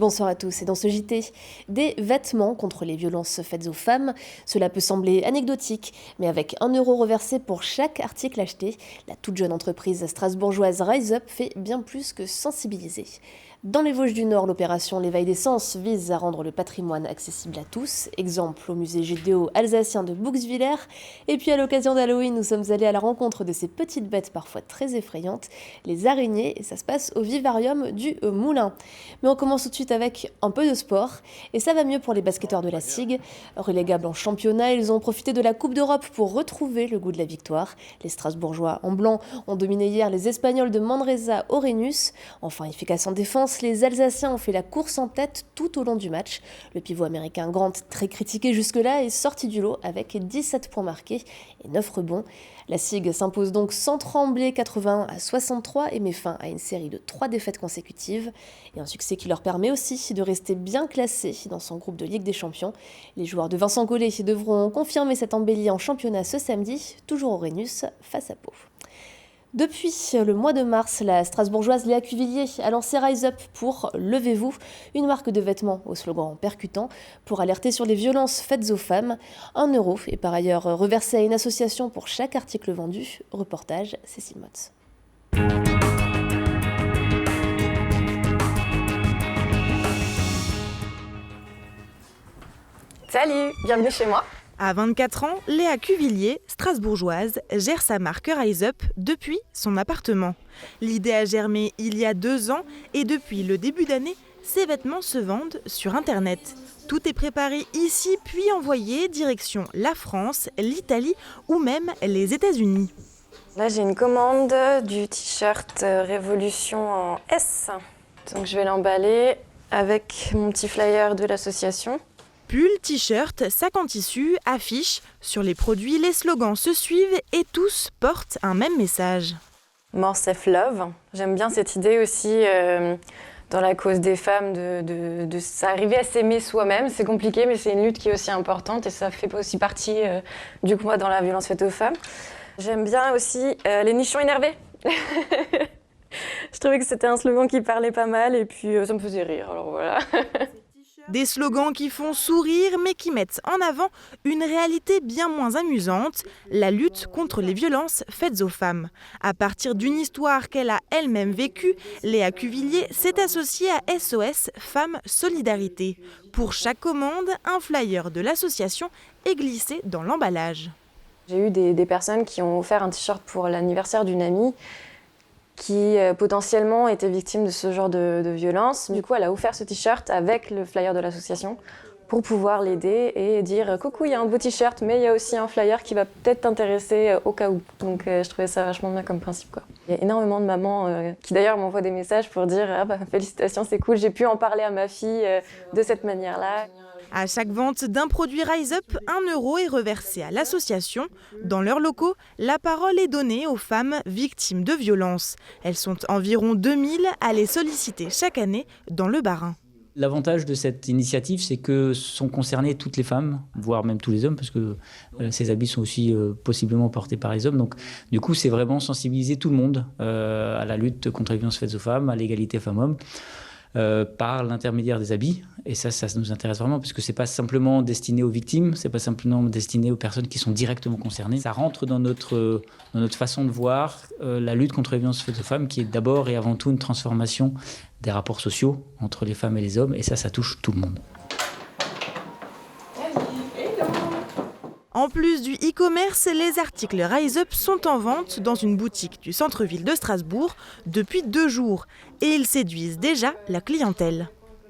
Bonsoir à tous, et dans ce JT, des vêtements contre les violences faites aux femmes. Cela peut sembler anecdotique, mais avec 1 euro reversé pour chaque article acheté, la toute jeune entreprise strasbourgeoise Rise Up fait bien plus que sensibiliser. Dans les Vosges du Nord, l'opération L'éveil des sens vise à rendre le patrimoine accessible à tous. Exemple au musée judéo-alsacien de Bouxwiller. Et puis à l'occasion d'Halloween, nous sommes allés à la rencontre de ces petites bêtes parfois très effrayantes, les araignées, et ça se passe au vivarium du Moulin. Mais on commence tout de suite avec un peu de sport, et ça va mieux pour les basketteurs de la SIG. Relégables en championnat, ils ont profité de la Coupe d'Europe pour retrouver le goût de la victoire. Les Strasbourgeois en blanc ont dominé hier les Espagnols de Manresa Orenus. Enfin efficace en défense, les Alsaciens ont fait la course en tête tout au long du match. Le pivot américain Grant, très critiqué jusque-là, est sorti du lot avec 17 points marqués et 9 rebonds. La SIG s'impose donc sans trembler 81-63 et met fin à une série de 3 défaites consécutives. Et un succès qui leur permet aussi de rester bien classés dans son groupe de Ligue des Champions. Les joueurs de Vincent Collet devront confirmer cette embellie en championnat ce samedi, toujours au Rhenus, face à Pau. Depuis le mois de mars, la strasbourgeoise Léa Cuvillier a lancé Rise Up pour Levez-vous, une marque de vêtements au slogan percutant pour alerter sur les violences faites aux femmes. 1 euro est par ailleurs reversé à une association pour chaque article vendu. Reportage Cécile Motz. Salut, bienvenue chez moi. À 24 ans, Léa Cuvillier, strasbourgeoise, gère sa marque Rise Up depuis son appartement. L'idée a germé il y a 2 ans et depuis le début d'année, ses vêtements se vendent sur Internet. Tout est préparé ici puis envoyé direction la France, l'Italie ou même les États-Unis. Là, j'ai une commande du t-shirt Révolution en S. Donc je vais l'emballer avec mon petit flyer de l'association. Pull, t-shirt, sac en tissu, affiches. Sur les produits, les slogans se suivent et tous portent un même message. More self-love. J'aime bien cette idée aussi dans la cause des femmes de s'arriver à s'aimer soi-même. C'est compliqué, mais c'est une lutte qui est aussi importante et ça fait aussi partie du combat dans la violence faite aux femmes. J'aime bien aussi les nichons énervés. Je trouvais que c'était un slogan qui parlait pas mal et puis ça me faisait rire, alors voilà. Des slogans qui font sourire mais qui mettent en avant une réalité bien moins amusante, la lutte contre les violences faites aux femmes. À partir d'une histoire qu'elle a elle-même vécue, Léa Cuvillier s'est associée à SOS Femmes Solidarité. Pour chaque commande, un flyer de l'association est glissé dans l'emballage. J'ai eu des personnes qui ont offert un t-shirt pour l'anniversaire d'une amie qui potentiellement était victime de ce genre de violence. Du coup, elle a offert ce t-shirt avec le flyer de l'association pour pouvoir l'aider et dire « Coucou, il y a un beau t-shirt, mais il y a aussi un flyer qui va peut-être t'intéresser au cas où ». Donc je trouvais ça vachement bien comme principe, quoi. Il y a énormément de mamans qui d'ailleurs m'envoient des messages pour dire « Ah bah félicitations, c'est cool, j'ai pu en parler à ma fille de cette manière-là ». À chaque vente d'un produit Rise Up, 1 euro est reversé à l'association. Dans leurs locaux, la parole est donnée aux femmes victimes de violences. Elles sont environ 2000 à les solliciter chaque année dans le Bas-Rhin. L'avantage de cette initiative, c'est que sont concernées toutes les femmes, voire même tous les hommes, parce que ces habits sont aussi possiblement portés par les hommes. Donc, du coup, c'est vraiment sensibiliser tout le monde à la lutte contre les violences faites aux femmes, à l'égalité femmes-hommes. Par l'intermédiaire des habits. Et ça nous intéresse vraiment parce que c'est pas simplement destiné aux victimes, c'est pas simplement destiné aux personnes qui sont directement concernées. Ça rentre dans notre façon de voir la lutte contre les violences faites aux femmes, qui est d'abord et avant tout une transformation des rapports sociaux entre les femmes et les hommes. Et ça touche tout le monde. En plus du e-commerce, les articles Rise Up sont en vente dans une boutique du centre-ville de Strasbourg depuis 2 jours. Et ils séduisent déjà la clientèle.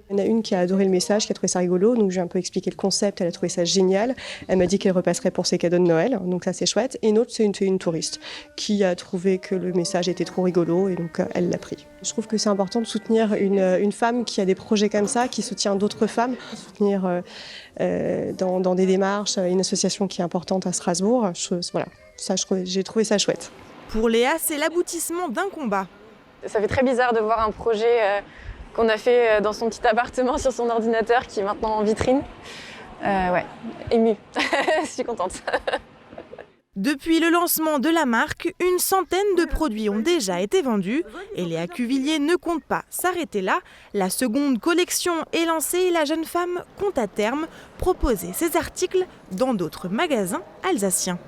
Il y en a une qui a adoré le message, qui a trouvé ça rigolo, donc j'ai un peu expliqué le concept, elle a trouvé ça génial. Elle m'a dit qu'elle repasserait pour ses cadeaux de Noël, donc ça c'est chouette. Et une autre, c'est une touriste qui a trouvé que le message était trop rigolo et donc elle l'a pris. Je trouve que c'est important de soutenir une femme qui a des projets comme ça, qui soutient d'autres femmes, soutenir dans des démarches une association qui est importante à Strasbourg. J'ai trouvé ça chouette. Pour Léa, c'est l'aboutissement d'un combat. Ça fait très bizarre de voir un projet qu'on a fait dans son petit appartement sur son ordinateur qui est maintenant en vitrine. Ouais, émue. Je suis contente. Depuis le lancement de la marque, une centaine de produits ont déjà été vendus et Léa Cuvillier ne compte pas s'arrêter là. La seconde collection est lancée et la jeune femme compte à terme proposer ses articles dans d'autres magasins alsaciens.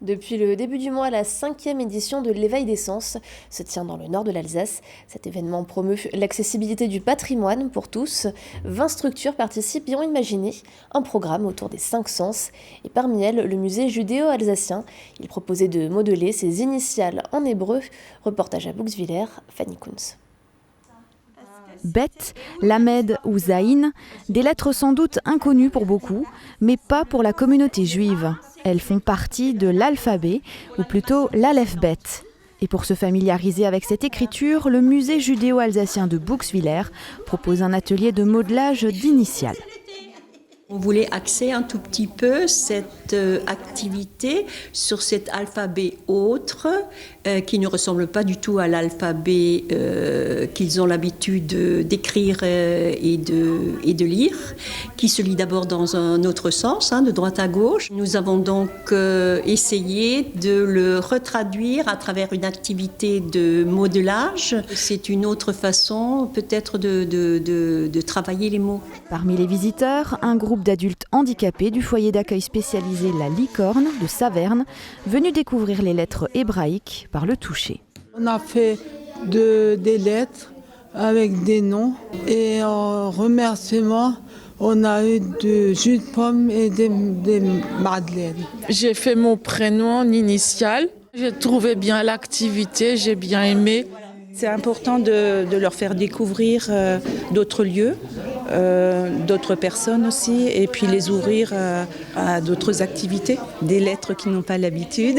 Depuis le début du mois, la 5e édition de l'Éveil des Sens se tient dans le nord de l'Alsace. Cet événement promeut l'accessibilité du patrimoine pour tous. 20 structures participent et ont imaginé un programme autour des 5 sens. Et parmi elles, le musée judéo-alsacien. Il proposait de modeler ses initiales en hébreu. Reportage à Bouxwiller, Fanny Kunz. Bet, Lamed ou Zaïn, des lettres sans doute inconnues pour beaucoup, mais pas pour la communauté juive. Elles font partie de l'alphabet, ou plutôt l'Aleph-Bet. Et pour se familiariser avec cette écriture, le musée judéo-alsacien de Bouxwiller propose un atelier de modelage d'initiales. On voulait axer un tout petit peu cette activité sur cet alphabet autre qui ne ressemble pas du tout à l'alphabet qu'ils ont l'habitude d'écrire et de lire, qui se lit d'abord dans un autre sens, de droite à gauche. Nous avons donc essayé de le retraduire à travers une activité de modelage. C'est une autre façon peut-être de travailler les mots. Parmi les visiteurs, un groupe d'adultes handicapés du foyer d'accueil spécialisé La Licorne de Saverne, venus découvrir les lettres hébraïques par le toucher. On a fait des lettres avec des noms et en remerciement, on a eu du jus de pomme et des madeleines. J'ai fait mon prénom initial, j'ai trouvé bien l'activité, j'ai bien aimé. C'est important de leur faire découvrir d'autres lieux, d'autres personnes aussi, et puis les ouvrir à d'autres activités, des lettres qu'ils n'ont pas l'habitude.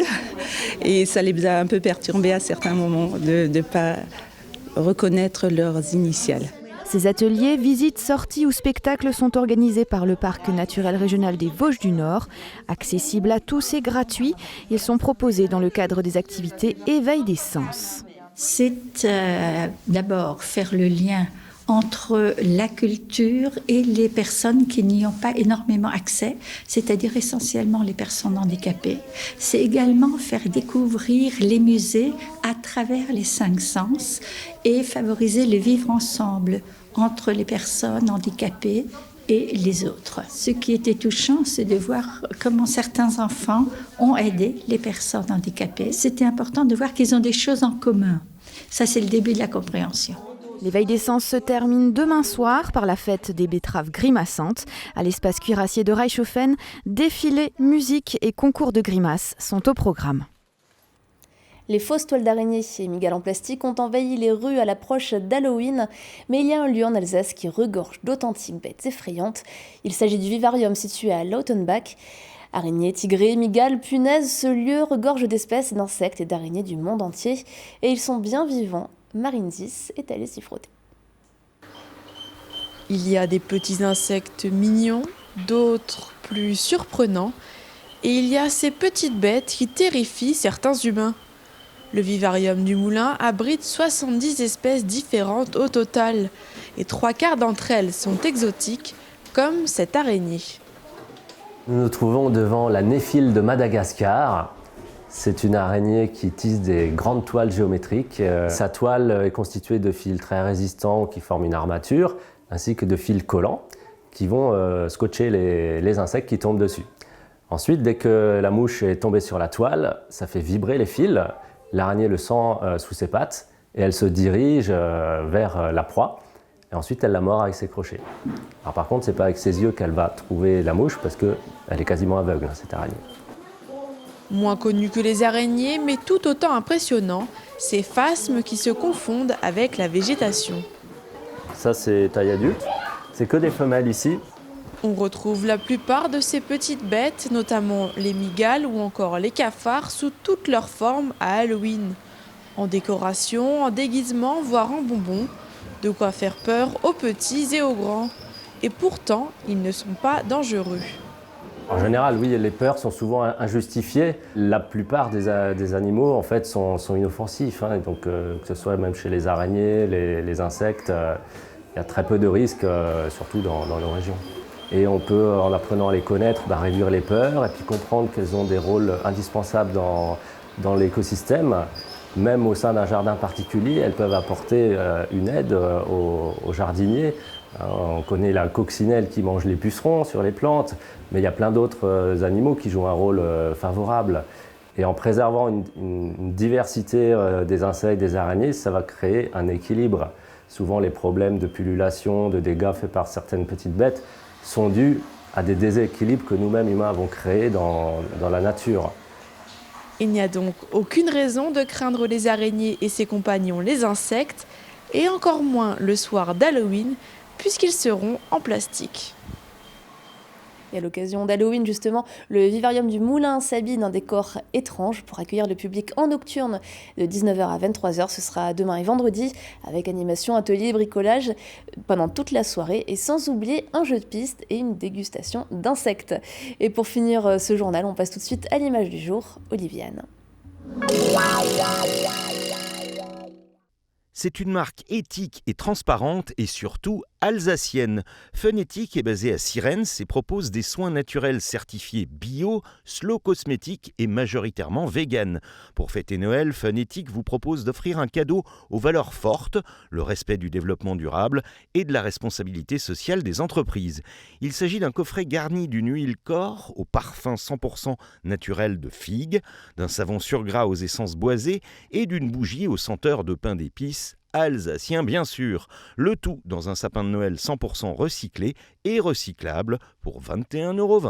Et ça les a un peu perturbés à certains moments de ne pas reconnaître leurs initiales. Ces ateliers, visites, sorties ou spectacles sont organisés par le Parc naturel régional des Vosges du Nord. Accessibles à tous et gratuits, ils sont proposés dans le cadre des activités Éveil des Sens. C'est d'abord faire le lien entre la culture et les personnes qui n'y ont pas énormément accès, c'est-à-dire essentiellement les personnes handicapées. C'est également faire découvrir les musées à travers les 5 sens et favoriser le vivre ensemble entre les personnes handicapées et les autres. Ce qui était touchant, c'est de voir comment certains enfants ont aidé les personnes handicapées. C'était important de voir qu'ils ont des choses en commun. Ça, c'est le début de la compréhension. L'Éveil des Sens se termine demain soir par la fête des betteraves grimaçantes. À l'espace cuirassier de Reichshofen, défilés, musique et concours de grimaces sont au programme. Les fausses toiles d'araignée et migales en plastique ont envahi les rues à l'approche d'Halloween, mais il y a un lieu en Alsace qui regorge d'authentiques bêtes effrayantes. Il s'agit du vivarium situé à Lautenbach. Araignées, tigrés, migales, punaises, ce lieu regorge d'espèces d'insectes et d'araignées du monde entier. Et ils sont bien vivants. Marine 10 est allée s'y frotter. Il y a des petits insectes mignons, d'autres plus surprenants. Et il y a ces petites bêtes qui terrifient certains humains. Le vivarium du Moulin abrite 70 espèces différentes au total. Et 3/4 d'entre elles sont exotiques, comme cette araignée. Nous nous trouvons devant la néphile de Madagascar. C'est une araignée qui tisse des grandes toiles géométriques. Sa toile est constituée de fils très résistants qui forment une armature, ainsi que de fils collants qui vont scotcher les insectes qui tombent dessus. Ensuite, dès que la mouche est tombée sur la toile, ça fait vibrer les fils. L'araignée le sent sous ses pattes et elle se dirige vers la proie. Et ensuite, elle la mord avec ses crochets. Alors par contre, ce n'est pas avec ses yeux qu'elle va trouver la mouche parce qu'elle est quasiment aveugle, cette araignée. Moins connu que les araignées, mais tout autant impressionnant, ces phasmes qui se confondent avec la végétation. Ça, c'est taille adulte. C'est que des femelles ici. On retrouve la plupart de ces petites bêtes, notamment les migales ou encore les cafards, sous toutes leurs formes à Halloween. En décoration, en déguisement, voire en bonbons. De quoi faire peur aux petits et aux grands. Et pourtant, ils ne sont pas dangereux. En général, oui, les peurs sont souvent injustifiées. La plupart des animaux, en fait, sont inoffensifs. Donc, que ce soit même chez les araignées, les insectes, il y a très peu de risques, surtout dans nos régions. Et on peut, en apprenant à les connaître, réduire les peurs et puis comprendre qu'elles ont des rôles indispensables dans l'écosystème. Même au sein d'un jardin particulier, elles peuvent apporter une aide aux jardiniers. On connaît la coccinelle qui mange les pucerons sur les plantes, mais il y a plein d'autres animaux qui jouent un rôle favorable. Et en préservant une diversité des insectes, des araignées, ça va créer un équilibre. Souvent, les problèmes de pullulation, de dégâts faits par certaines petites bêtes sont dus à des déséquilibres que nous-mêmes, humains, avons créés dans la nature. Il n'y a donc aucune raison de craindre les araignées et ses compagnons, les insectes, et encore moins le soir d'Halloween, puisqu'ils seront en plastique. Et à l'occasion d'Halloween, justement, le vivarium du Moulin s'habille d'un décor étrange pour accueillir le public en nocturne de 19h à 23h. Ce sera demain et vendredi, avec animation, atelier, bricolage pendant toute la soirée, et sans oublier un jeu de piste et une dégustation d'insectes. Et pour finir ce journal, on passe tout de suite à l'image du jour, Oliviane. C'est une marque éthique et transparente et surtout alsacienne. Funéthique est basée à Sierentz et propose des soins naturels certifiés bio, slow cosmétique et majoritairement vegan. Pour fêter Noël, Funéthique vous propose d'offrir un cadeau aux valeurs fortes, le respect du développement durable et de la responsabilité sociale des entreprises. Il s'agit d'un coffret garni d'une huile corps au parfum 100% naturel de figue, d'un savon surgras aux essences boisées et d'une bougie aux senteurs de pain d'épices alsacien bien sûr. Le tout dans un sapin de Noël 100% recyclé et recyclable pour 21,20 €.